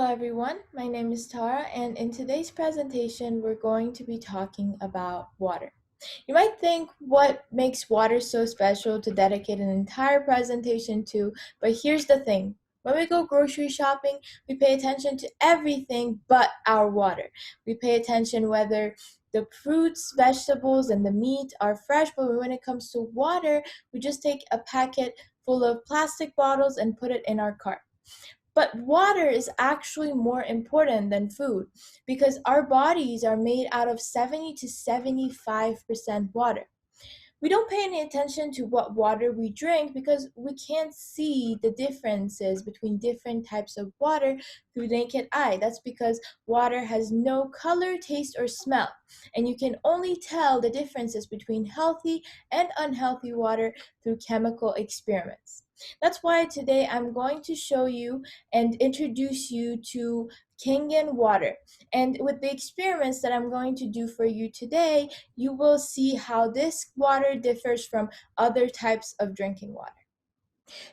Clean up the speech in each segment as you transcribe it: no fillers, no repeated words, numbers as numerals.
everyone, my name is Tara, and in today's presentation, we're going to be talking about water. You might think what makes water so special to dedicate an entire presentation to, but here's the thing. When we go grocery shopping, we pay attention to everything but our water. We pay attention whether the fruits, vegetables, and the meat are fresh, but when it comes to water, we just take a packet full of plastic bottles and put it in our cart. But water is actually more important than food because our bodies are made out of 70 to 75% water. We don't pay any attention to what water we drink because we can't see the differences between different types of water through naked eye. That's because water has no color, taste, or smell, and you can only tell the differences between healthy and unhealthy water through chemical experiments. That's why today I'm going to show you and introduce you to Kangen Water. And with the experiments that I'm going to do for you today, you will see how this water differs from other types of drinking water.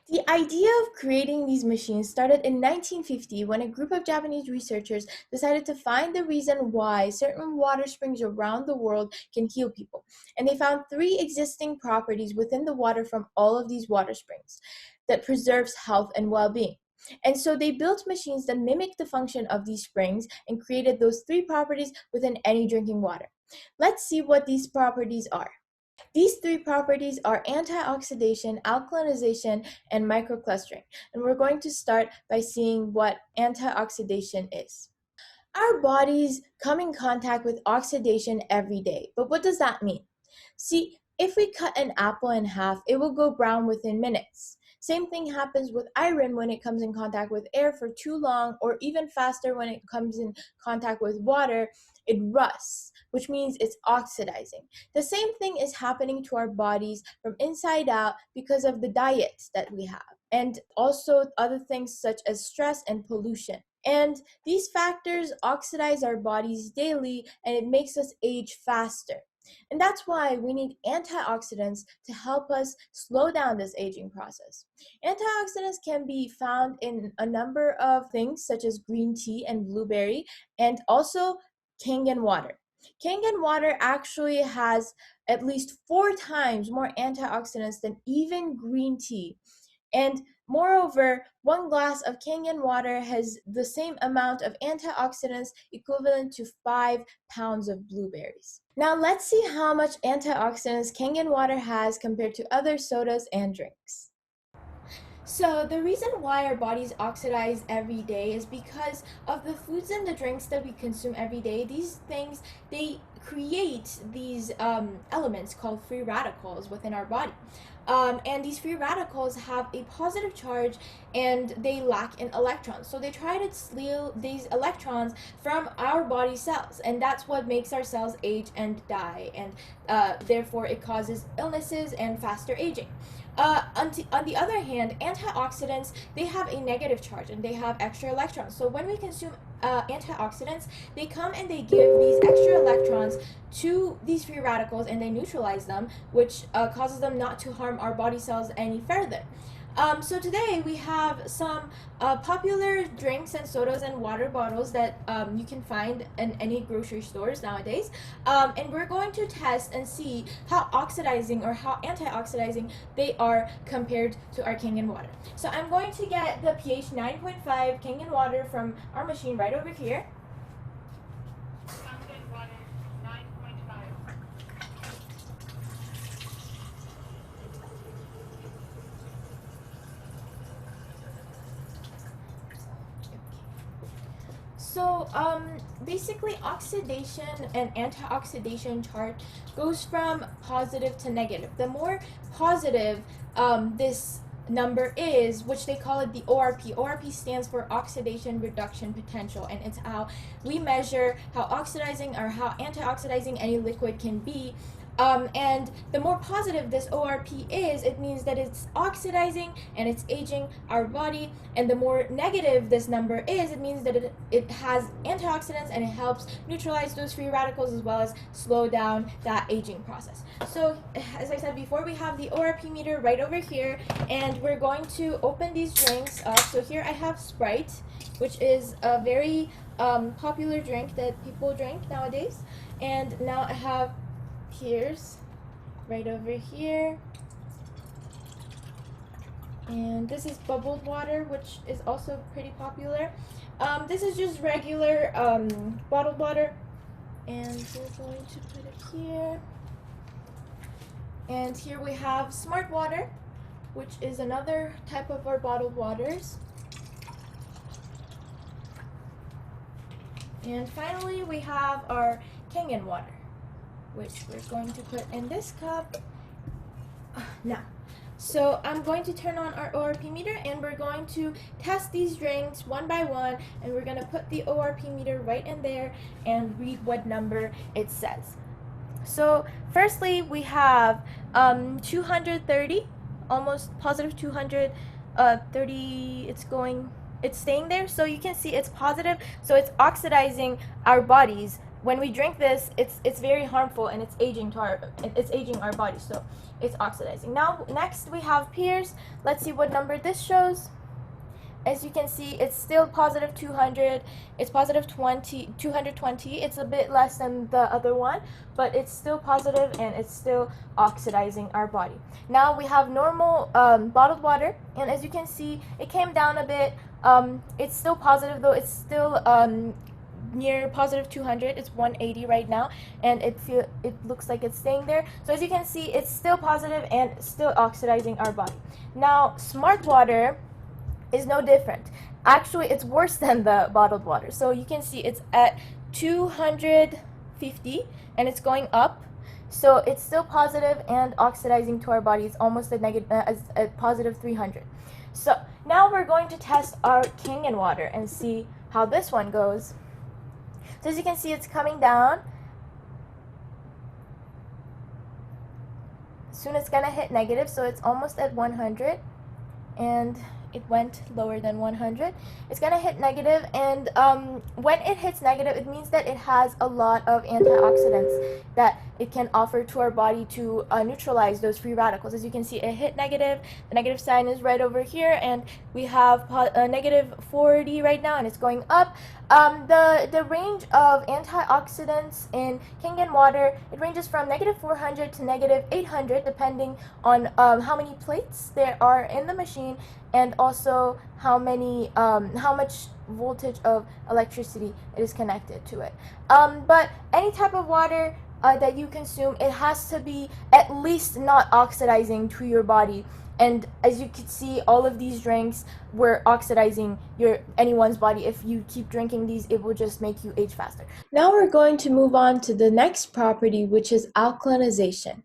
The idea of creating these machines started in 1950 when a group of Japanese researchers decided to find the reason why certain water springs around the world can heal people. And they found three existing properties within the water from all of these water springs that preserves health and well-being. And so they built machines that mimic the function of these springs and created those three properties within any drinking water. Let's see what these properties are. These three properties are antioxidation, alkalinization, and microclustering. And we're going to start by seeing what antioxidation is. Our bodies come in contact with oxidation every day. But what does that mean? See, if we cut an apple in half, it will go brown within minutes. Same thing happens with iron when it comes in contact with air for too long, or even faster when it comes in contact with water, it rusts, which means it's oxidizing. The same thing is happening to our bodies from inside out because of the diet that we have, and also other things such as stress and pollution. And these factors oxidize our bodies daily, and it makes us age faster. And that's why we need antioxidants to help us slow down this aging process. Antioxidants can be found in a number of things such as green tea and blueberry, and also Kangen water. Kangen water actually has at least 4 times more antioxidants than even green tea. And moreover, 1 glass of Kangen water has the same amount of antioxidants equivalent to 5 pounds of blueberries. Now let's see how much antioxidants Kangen water has compared to other sodas and drinks. So the reason why our bodies oxidize every day is because of the foods and the drinks that we consume every day. These things, they create these elements called free radicals within our body. And these free radicals have a positive charge and they lack in electrons. So they try to steal these electrons from our body cells, and that's what makes our cells age and die, and therefore it causes illnesses and faster aging. On the other hand, antioxidants, they have a negative charge and they have extra electrons. So when we consume antioxidants, they come and they give these extra electrons to these free radicals and they neutralize them, which causes them not to harm our body cells any further. So today we have some popular drinks and sodas and water bottles that you can find in any grocery stores nowadays. And we're going to test and see how oxidizing or how antioxidizing they are compared to our Kangen water. So I'm going to get the pH 9.5 Kangen water from our machine right over here. Kangen water 9.5. So basically oxidation and antioxidation chart goes from positive to negative. The more positive this number is, which they call it the ORP. ORP stands for oxidation reduction potential, and it's how we measure how oxidizing or how antioxidizing any liquid can be. And the more positive this ORP is, it means that it's oxidizing and it's aging our body. And the more negative this number is, it means that it has antioxidants and it helps neutralize those free radicals as well as slow down that aging process. So as I said before, we have the ORP meter right over here, and we're going to open these drinks up. So here I have Sprite, which is a very popular drink that people drink nowadays. And now I have Piers right over here. And this is bubbled water, which is also pretty popular. This is just regular bottled water, and we're going to put it here. And here we have smart water, which is another type of our bottled waters. And finally, we have our Kangen water, which we're going to put in this cup now. So I'm going to turn on our ORP meter, and we're going to test these drinks one by one, and we're going to put the ORP meter right in there and read what number it says. So firstly, we have 230, almost positive 230. It's staying there. So you can see it's positive. So it's oxidizing our bodies. When we drink this, it's very harmful, and it's aging our bodies. So it's oxidizing. Now next we have Piers. Let's see what number this shows. As you can see, it's still positive 200. It's positive 220. It's a bit less than the other one, but it's still positive, and it's still oxidizing our body. Now we have normal bottled water, and as you can see, it came down a bit. It's still positive, though. It's still near positive 200. It's 180 right now, and it looks like it's staying there. So as you can see, it's still positive and still oxidizing our body. Now smart water is no different. Actually, it's worse than the bottled water. So you can see it's at 250, and it's going up. So it's still positive and oxidizing to our body. It's almost at positive 300. So now we're going to test our Kangen water and see how this one goes. So as you can see, it's coming down. Soon it's gonna hit negative, so it's almost at 100, and it went lower than 100. It's gonna hit negative, and when it hits negative, it means that it has a lot of antioxidants that it can offer to our body to neutralize those free radicals. As you can see, it hit negative. The negative sign is right over here, and we have negative 40 right now, and it's going up. The range of antioxidants in Kangen water, it ranges from negative 400 to negative 800, depending on how many plates there are in the machine, and also how much voltage of electricity it is connected to it. But any type of water that you consume, it has to be at least not oxidizing to your body. And as you can see, all of these drinks were oxidizing anyone's body. If you keep drinking these, it will just make you age faster. Now we're going to move on to the next property, which is alkalinization.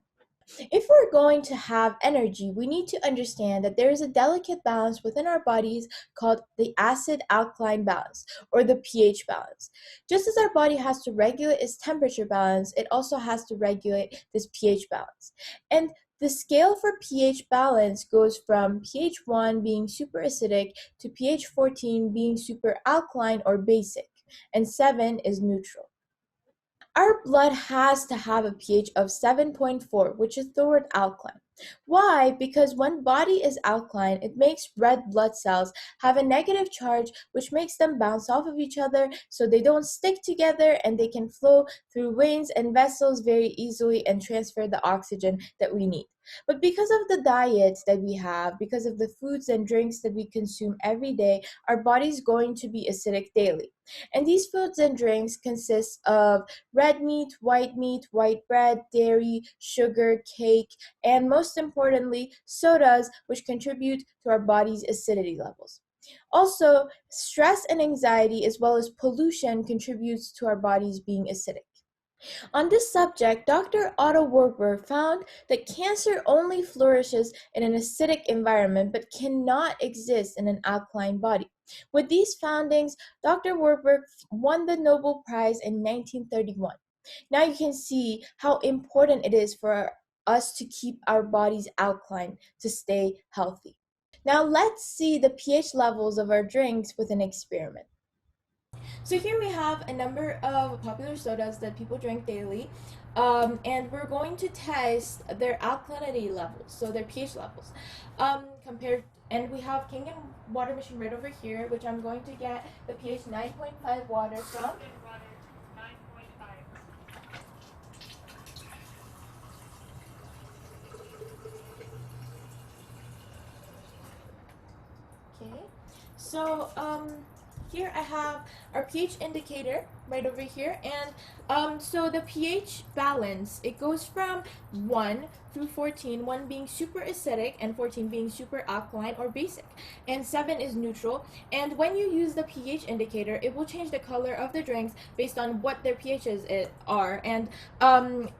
If we're going to have energy, we need to understand that there is a delicate balance within our bodies called the acid alkaline balance, or the pH balance. Just as our body has to regulate its temperature balance, it also has to regulate this pH balance. And the scale for pH balance goes from pH 1 being super acidic to pH 14 being super alkaline or basic, and 7 is neutral. Our blood has to have a pH of 7.4, which is the word alkaline. Why? Because when body is alkaline, it makes red blood cells have a negative charge, which makes them bounce off of each other so they don't stick together, and they can flow through veins and vessels very easily and transfer the oxygen that we need. But because of the diet that we have, because of the foods and drinks that we consume every day, our body's going to be acidic daily. And these foods and drinks consist of red meat, white bread, dairy, sugar, cake, and most importantly, sodas, which contribute to our body's acidity levels. Also, stress and anxiety, as well as pollution, contributes to our bodies being acidic. On this subject, Dr. Otto Warburg found that cancer only flourishes in an acidic environment but cannot exist in an alkaline body. With these foundings, Dr. Warburg won the Nobel Prize in 1931. Now you can see how important it is for us to keep our bodies alkaline to stay healthy. Now let's see the pH levels of our drinks with an experiment. So here we have a number of popular sodas that people drink daily, and we're going to test their alkalinity levels, so their pH levels, compared And we have Kangen water machine right over here, which I'm going to get the pH 9.5 water from. Kangen Water, 9.5. Okay, so here I have our pH indicator right over here, and so the pH balance, it goes from 1 through 14, 1 being super acidic and 14 being super alkaline or basic, and 7 is neutral. And when you use the pH indicator, it will change the color of the drinks based on what their pHs are. And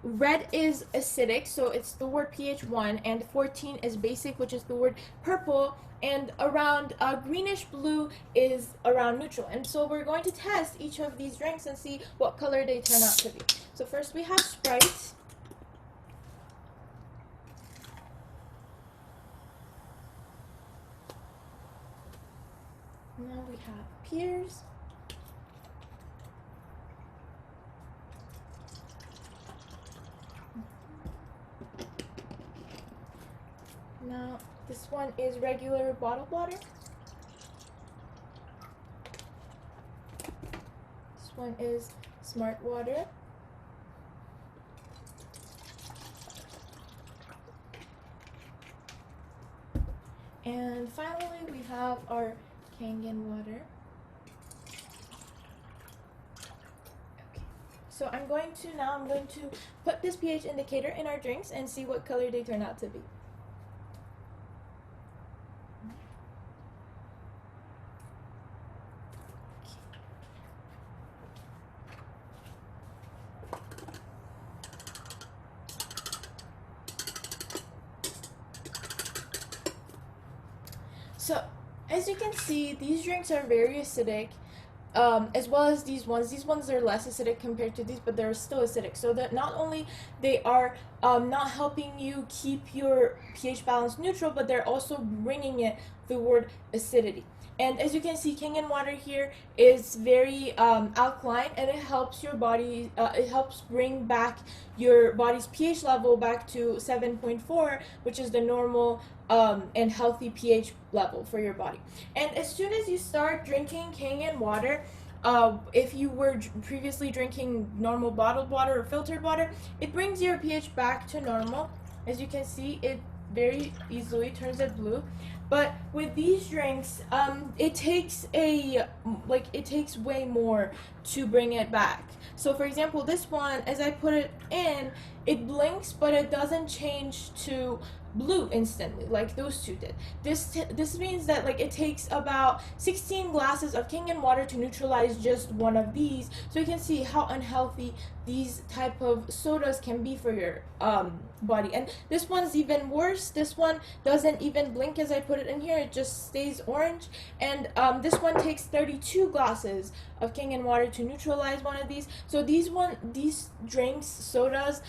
red is acidic, so it's the word pH 1, and 14 is basic, which is the word purple, and around greenish blue is around neutral. And so we're going to test each of these drinks and see what color they turn out to be. So first we have Sprite. Now we have Piers. Now this one is regular bottled water. This one is Smart Water. And finally we have our Kangen water. Okay. So I'm going to put this pH indicator in our drinks and see what color they turn out to be. So, as you can see, these drinks are very acidic, as well as these ones. These ones are less acidic compared to these, but they're still acidic. So that not only they are not helping you keep your pH balance neutral, but they're also bringing it toward acidity. And as you can see, Kangen water here is very alkaline, and it helps your body. It helps bring back your body's pH level back to 7.4, which is the normal and healthy pH level for your body. And as soon as you start drinking Kangen water, if you were previously drinking normal bottled water or filtered water, it brings your pH back to normal. As you can see, it very easily turns it blue. But with these drinks, it takes it takes way more to bring it back. So for example, this one, as I put it in, it blinks, but it doesn't change to blue instantly like those two did. This means that like it takes about 16 glasses of Kangen water to neutralize just one of these. So you can see how unhealthy these type of sodas can be for your body. And this one's even worse. This one doesn't even blink as I put it in here. It just stays orange. And this one takes 32 glasses of Kangen water to neutralize one of these. So these drinks, sodas,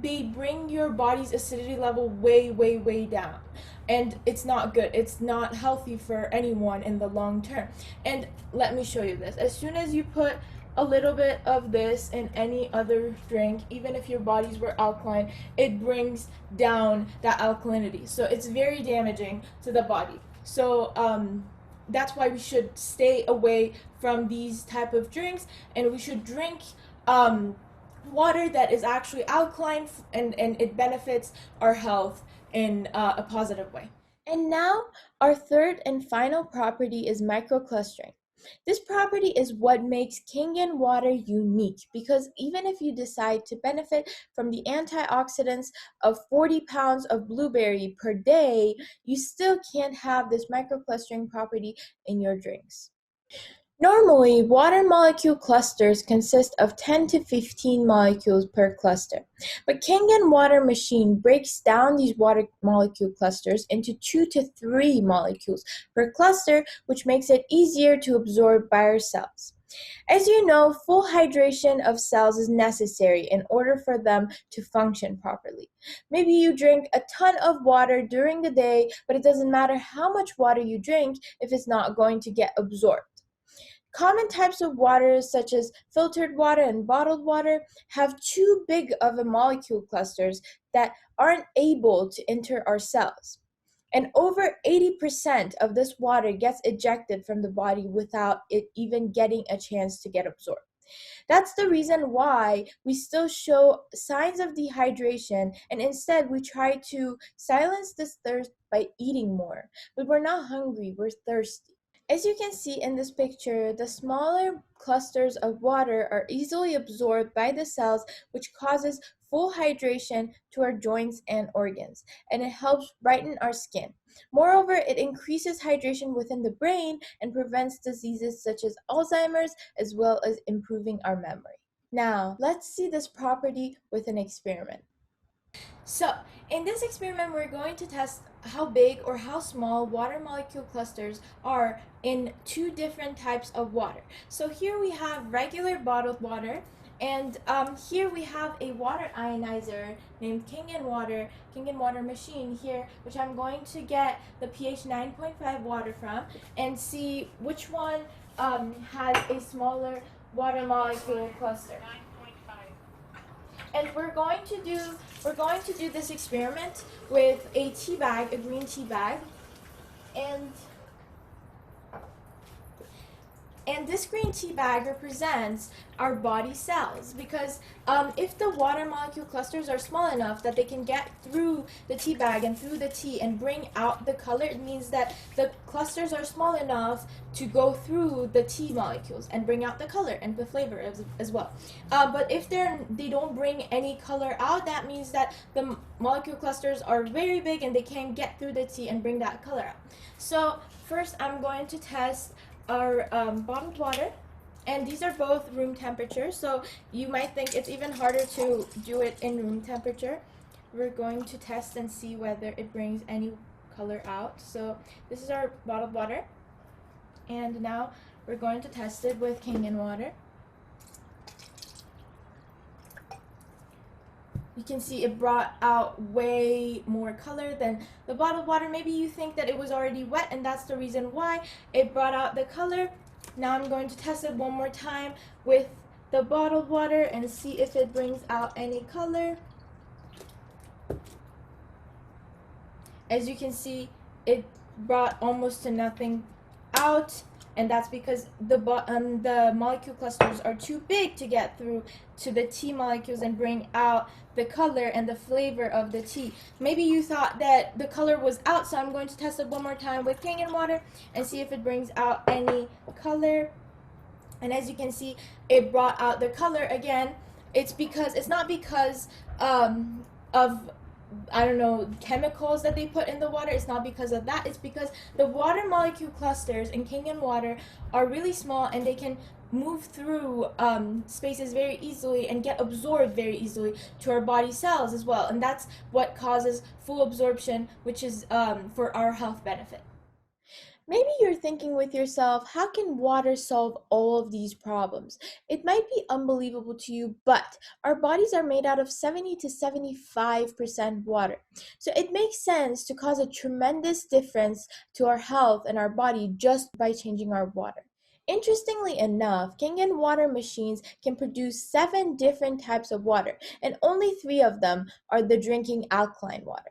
they bring your body's acidity level way down, and it's not good. It's not healthy for anyone in the long term. And let me show you this. As soon as you put a little bit of this in any other drink, even if your bodies were alkaline, it brings down that alkalinity. So it's very damaging to the body. So that's why we should stay away from these type of drinks, and we should drink water that is actually alkaline, and it benefits our health in a positive way. And now, our third and final property is microclustering. This property is what makes Kangen water unique, because even if you decide to benefit from the antioxidants of 40 pounds of blueberry per day, you still can't have this microclustering property in your drinks. Normally, water molecule clusters consist of 10 to 15 molecules per cluster, but Kangen water machine breaks down these water molecule clusters into 2 to 3 molecules per cluster, which makes it easier to absorb by our cells. As you know, full hydration of cells is necessary in order for them to function properly. Maybe you drink a ton of water during the day, but it doesn't matter how much water you drink if it's not going to get absorbed. Common types of water, such as filtered water and bottled water, have too big of a molecule clusters that aren't able to enter our cells. And over 80% of this water gets ejected from the body without it even getting a chance to get absorbed. That's the reason why we still show signs of dehydration, and instead we try to silence this thirst by eating more. But we're not hungry, we're thirsty. As you can see in this picture, the smaller clusters of water are easily absorbed by the cells, which causes full hydration to our joints and organs, and it helps brighten our skin. Moreover, it increases hydration within the brain and prevents diseases such as Alzheimer's, as well as improving our memory. Now, let's see this property with an experiment. So, in this experiment, we're going to test how big or how small water molecule clusters are in two different types of water. So here we have regular bottled water, and here we have a water ionizer named Kangen Water machine here, which I'm going to get the pH 9.5 water from and see which one has a smaller water molecule cluster. 9.5. And we're going to do this experiment with a tea bag, a green tea bag, and this green tea bag represents our body cells, because if the water molecule clusters are small enough that they can get through the tea bag and through the tea and bring out the color, it means that the clusters are small enough to go through the tea molecules and bring out the color and the flavor as well. But if they don't bring any color out, that means that the molecule clusters are very big and they can't get through the tea and bring that color out. So first I'm going to test our bottled water, and these are both room temperature, so you might think it's even harder to do it in room temperature. We're going to test and see whether it brings any color out. So this is our bottled water, and now we're going to test it with Kangen water. You can see it brought out way more color than the bottled water. Maybe you think that it was already wet, and that's the reason why it brought out the color. Now I'm going to test it one more time with the bottled water and see if it brings out any color. As you can see, it brought almost to nothing out, and that's because the molecule clusters are too big to get through to the tea molecules and bring out the color and the flavor of the tea. Maybe you thought that the color was out, so I'm going to test it one more time with Kangen water and see if it brings out any color. And as you can see, it brought out the color again. It's not because of, I don't know, chemicals that they put in the water. It's not because of that. It's because the water molecule clusters in Kangen water are really small, and they can move through spaces very easily and get absorbed very easily to our body cells as well. And that's what causes full absorption, which is for our health benefit. Maybe you're thinking with yourself, how can water solve all of these problems? It might be unbelievable to you, but our bodies are made out of 70 to 75% water. So it makes sense to cause a tremendous difference to our health and our body just by changing our water. Interestingly enough, Kangen water machines can produce 7 different types of water, and only 3 of them are the drinking alkaline water.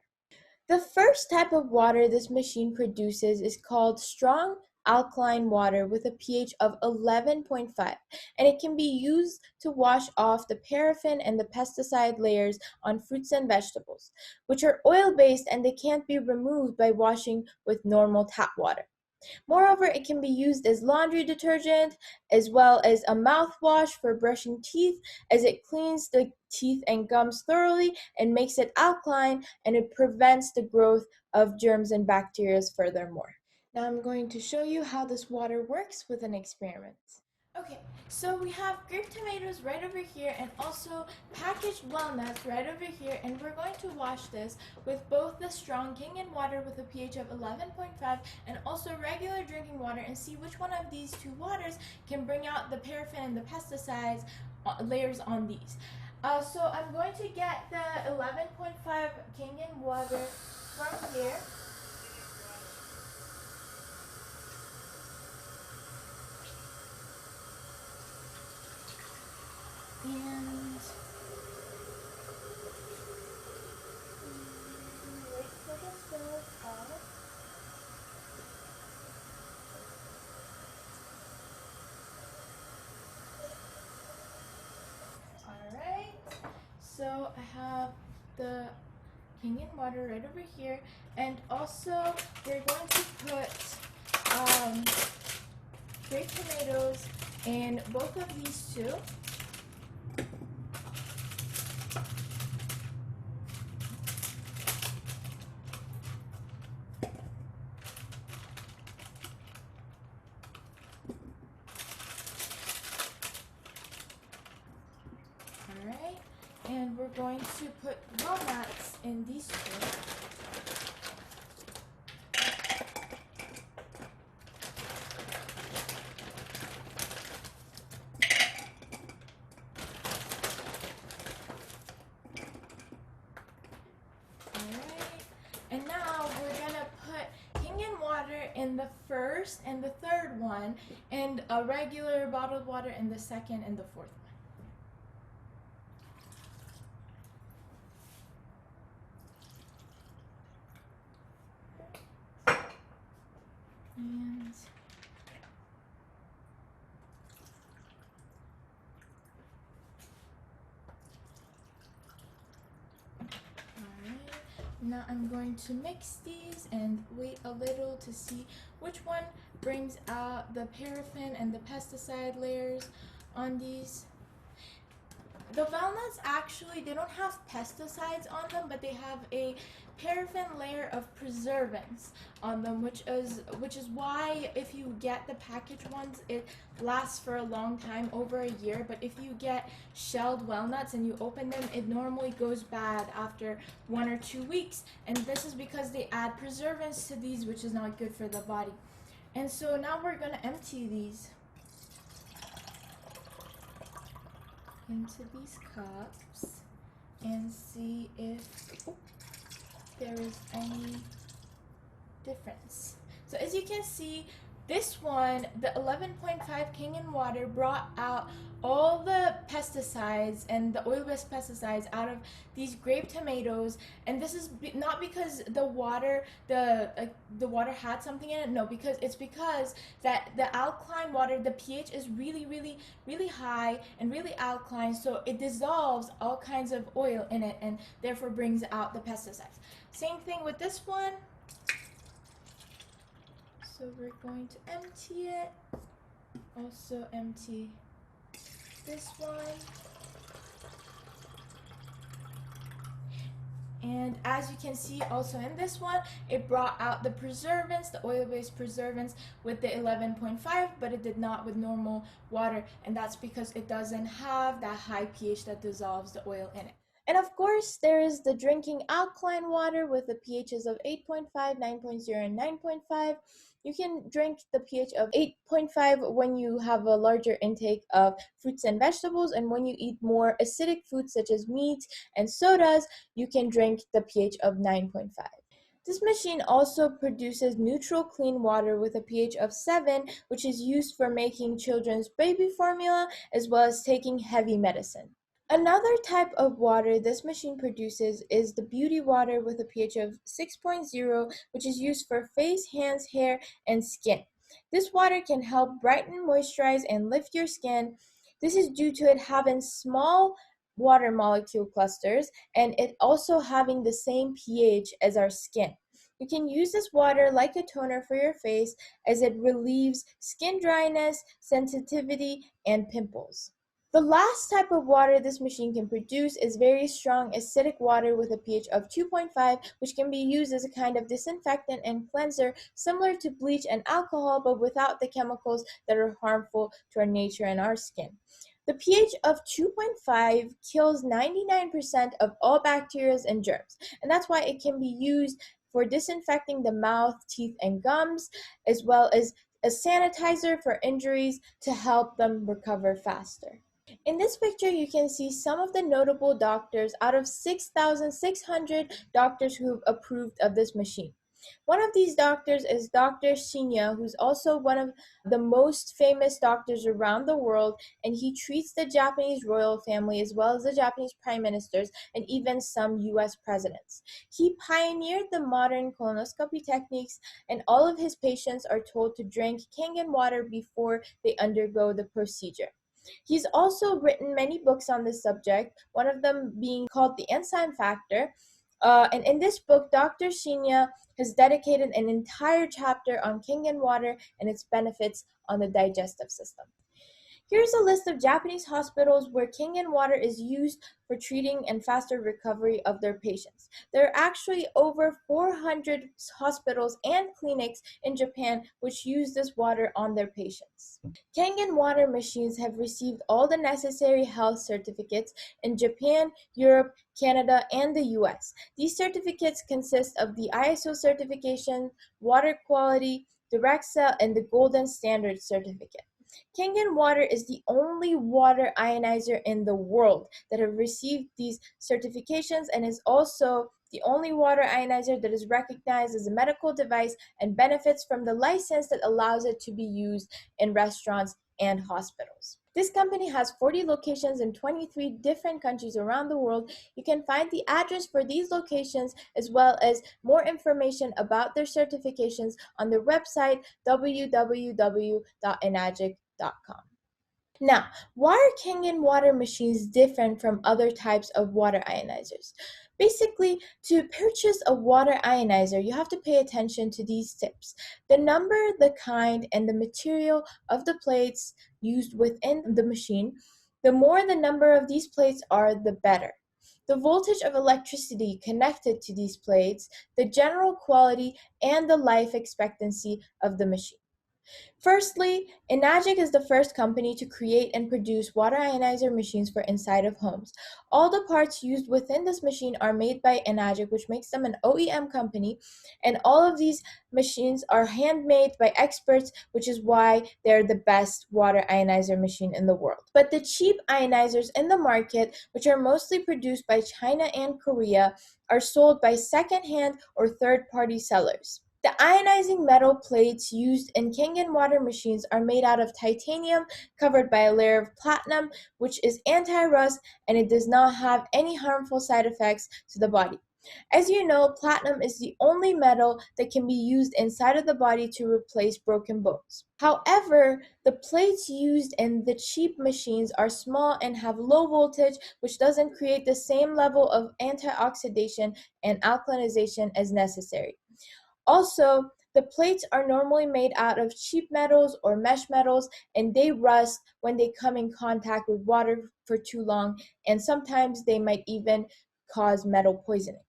The first type of water this machine produces is called strong alkaline water with a pH of 11.5, and it can be used to wash off the paraffin and the pesticide layers on fruits and vegetables, which are oil-based and they can't be removed by washing with normal tap water. Moreover, it can be used as laundry detergent as well as a mouthwash for brushing teeth, as it cleans the teeth and gums thoroughly and makes it alkaline, and it prevents the growth of germs and bacteria furthermore. Now I'm going to show you how this water works with an experiment. Okay, so we have grape tomatoes right over here and also packaged walnuts right over here, and we're going to wash this with both the strong Kangen water with a pH of 11.5 and also regular drinking water, and see which one of these two waters can bring out the paraffin and the pesticides layers on these. So I'm going to get the 11.5 Kangen water from here. And wait for the fill up. So I have the Kangen Water right over here, and also we're going to put um, grape tomatoes in both of these two. Alright, and we're going to put walnuts in these two. Alright, and now we're gonna put Kangen water in the first and the third one, and a regular bottled water in the second and the fourth one. And alright, now I'm going to mix these and wait a little to see which one brings out the paraffin and the pesticide layers on these. The walnuts actually, they don't have pesticides on them, but they have a paraffin layer of preservatives on them, which is why if you get the packaged ones, it lasts for a long time, over a year. But if you get shelled walnuts and you open them, it normally goes bad after 1 or 2 weeks, and this is because they add preservatives to these, which is not good for the body. And so now we're gonna empty these into these cups and see if there is any difference. So as you can see, this one, the 11.5 Kangen water, brought out all the pesticides and the oil-based pesticides out of these grape tomatoes, and this is not because the water had something in it. No, it's because that the alkaline water, the pH is really high and really alkaline, so it dissolves all kinds of oil in it and therefore brings out the pesticides. Same thing with this one. So we're going to empty it. Also empty this one. And as you can see also in this one, it brought out the preservatives, the oil-based preservatives with the 11.5, but it did not with normal water, and that's because it doesn't have that high pH that dissolves the oil in it. And of course, there is the drinking alkaline water with the pHs of 8.5, 9.0, and 9.5. You can drink the pH of 8.5 when you have a larger intake of fruits and vegetables, and when you eat more acidic foods such as meat and sodas, you can drink the pH of 9.5. This machine also produces neutral clean water with a pH of 7, which is used for making children's baby formula as well as taking heavy medicine. Another type of water this machine produces is the beauty water with a pH of 6.0, which is used for face, hands, hair, and skin. This water can help brighten, moisturize, and lift your skin. This is due to it having small water molecule clusters and it also having the same pH as our skin. You can use this water like a toner for your face as it relieves skin dryness, sensitivity, and pimples. The last type of water this machine can produce is very strong acidic water with a pH of 2.5, which can be used as a kind of disinfectant and cleanser similar to bleach and alcohol, but without the chemicals that are harmful to our nature and our skin. The pH of 2.5 kills 99% of all bacteria and germs, and that's why it can be used for disinfecting the mouth, teeth, and gums, as well as a sanitizer for injuries to help them recover faster. In this picture, you can see some of the notable doctors out of 6,600 doctors who've approved of this machine. One of these doctors is Dr. Shinya, who's also one of the most famous doctors around the world, and he treats the Japanese royal family as well as the Japanese prime ministers and even some US presidents. He pioneered the modern colonoscopy techniques, and all of his patients are told to drink Kangen water before they undergo the procedure. He's also written many books on this subject, one of them being called The Enzyme Factor. And in this book, Dr. Shinya has dedicated an entire chapter on Kangen water and its benefits on the digestive system. Here's a list of Japanese hospitals where Kangen water is used for treating and faster recovery of their patients. There are actually over 400 hospitals and clinics in Japan which use this water on their patients. Kangen water machines have received all the necessary health certificates in Japan, Europe, Canada, and the US. These certificates consist of the ISO certification, water quality, direct sale, and the Golden Standard certificate. Kangen water is the only water ionizer in the world that have received these certifications and is also the only water ionizer that is recognized as a medical device and benefits from the license that allows it to be used in restaurants and hospitals. This company has 40 locations in 23 different countries around the world. You can find the address for these locations as well as more information about their certifications on their website www.enagic.com. Now, why are Kangen water machines different from other types of water ionizers? Basically, to purchase a water ionizer, you have to pay attention to these tips: the number, the kind, and the material of the plates used within the machine. The more the number of these plates are, the better. The voltage of electricity connected to these plates, the general quality, and the life expectancy of the machine. Firstly, Enagic is the first company to create and produce water ionizer machines for inside of homes. All the parts used within this machine are made by Enagic, which makes them an OEM company, and all of these machines are handmade by experts, which is why they're the best water ionizer machine in the world. But the cheap ionizers in the market, which are mostly produced by China and Korea, are sold by second-hand or third-party sellers. The ionizing metal plates used in Kangen water machines are made out of titanium covered by a layer of platinum, which is anti-rust, and it does not have any harmful side effects to the body. As you know, platinum is the only metal that can be used inside of the body to replace broken bones. However, the plates used in the cheap machines are small and have low voltage, which doesn't create the same level of antioxidation and alkalinization as necessary. Also, the plates are normally made out of cheap metals or mesh metals, and they rust when they come in contact with water for too long, and sometimes they might even cause metal poisoning.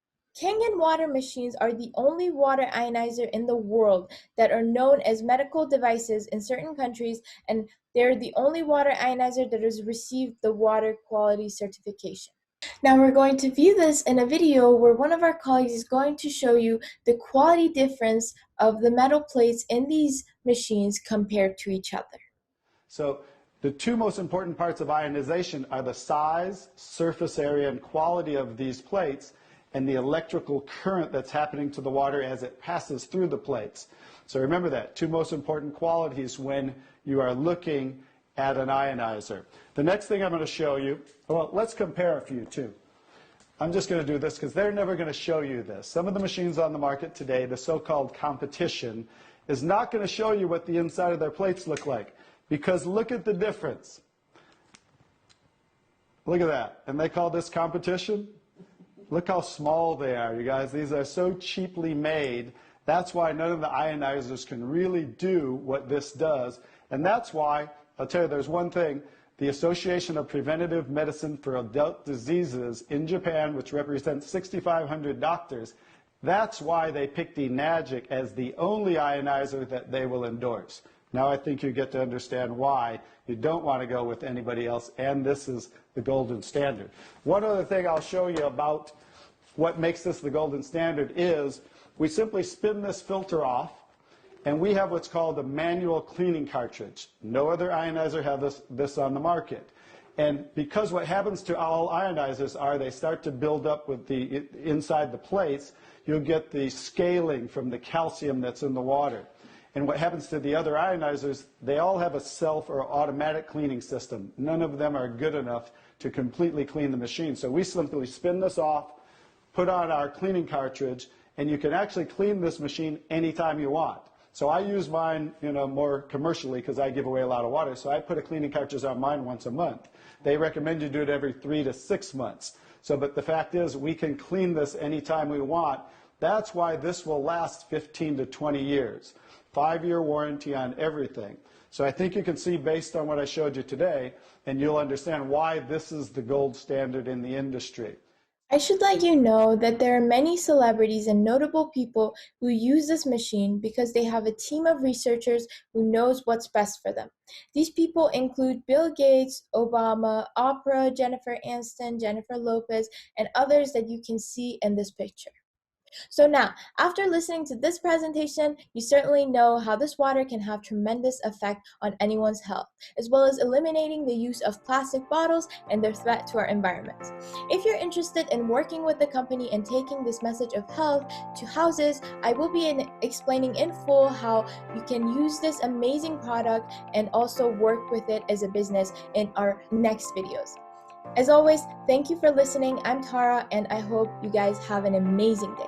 Kangen water machines are the only water ionizer in the world that are known as medical devices in certain countries, and they're the only water ionizer that has received the water quality certification. Now we're going to view this in a video where one of our colleagues is going to show you the quality difference of the metal plates in these machines compared to each other. So the two most important parts of ionization are the size, surface area, and quality of these plates, and the electrical current that's happening to the water as it passes through the plates. So remember that, two most important qualities when you are looking at an ionizer. The next thing I'm going to show you, well, let's compare a few too. I'm just going to do this because they're never going to show you this. Some of the machines on the market today, the so-called competition, is not going to show you what the inside of their plates look like, because look at the difference. Look at that. And they call this competition? Look how small they are, you guys. These are so cheaply made. That's why none of the ionizers can really do what this does. And that's why, I'll tell you, there's one thing. The Association of Preventive Medicine for Adult Diseases in Japan, which represents 6,500 doctors, that's why they picked Enagic as the only ionizer that they will endorse. Now I think you get to understand why you don't want to go with anybody else, and this is the golden standard. One other thing I'll show you about what makes this the golden standard is we simply spin this filter off, and we have what's called a manual cleaning cartridge. No other ionizer has this on the market. And because what happens to all ionizers are they start to build up with the inside the plates, you'll get the scaling from the calcium that's in the water. And what happens to the other ionizers, they all have a self or automatic cleaning system. None of them are good enough to completely clean the machine. So we simply spin this off, put on our cleaning cartridge, and you can actually clean this machine anytime you want. So I use mine, more commercially because I give away a lot of water. So I put a cleaning cartridge on mine once a month. They recommend you do it every 3 to 6 months. So, but the fact is, we can clean this anytime we want. That's why this will last 15 to 20 years. 5-year warranty on everything. So I think you can see based on what I showed you today, and you'll understand why this is the gold standard in the industry. I should let you know that there are many celebrities and notable people who use this machine because they have a team of researchers who knows what's best for them. These people include Bill Gates, Obama, Oprah, Jennifer Aniston, Jennifer Lopez, and others that you can see in this picture. So now, after listening to this presentation, you certainly know how this water can have tremendous effect on anyone's health, as well as eliminating the use of plastic bottles and their threat to our environment. If you're interested in working with the company and taking this message of health to houses, I will be explaining in full how you can use this amazing product and also work with it as a business in our next videos. As always, thank you for listening. I'm Tara, and I hope you guys have an amazing day.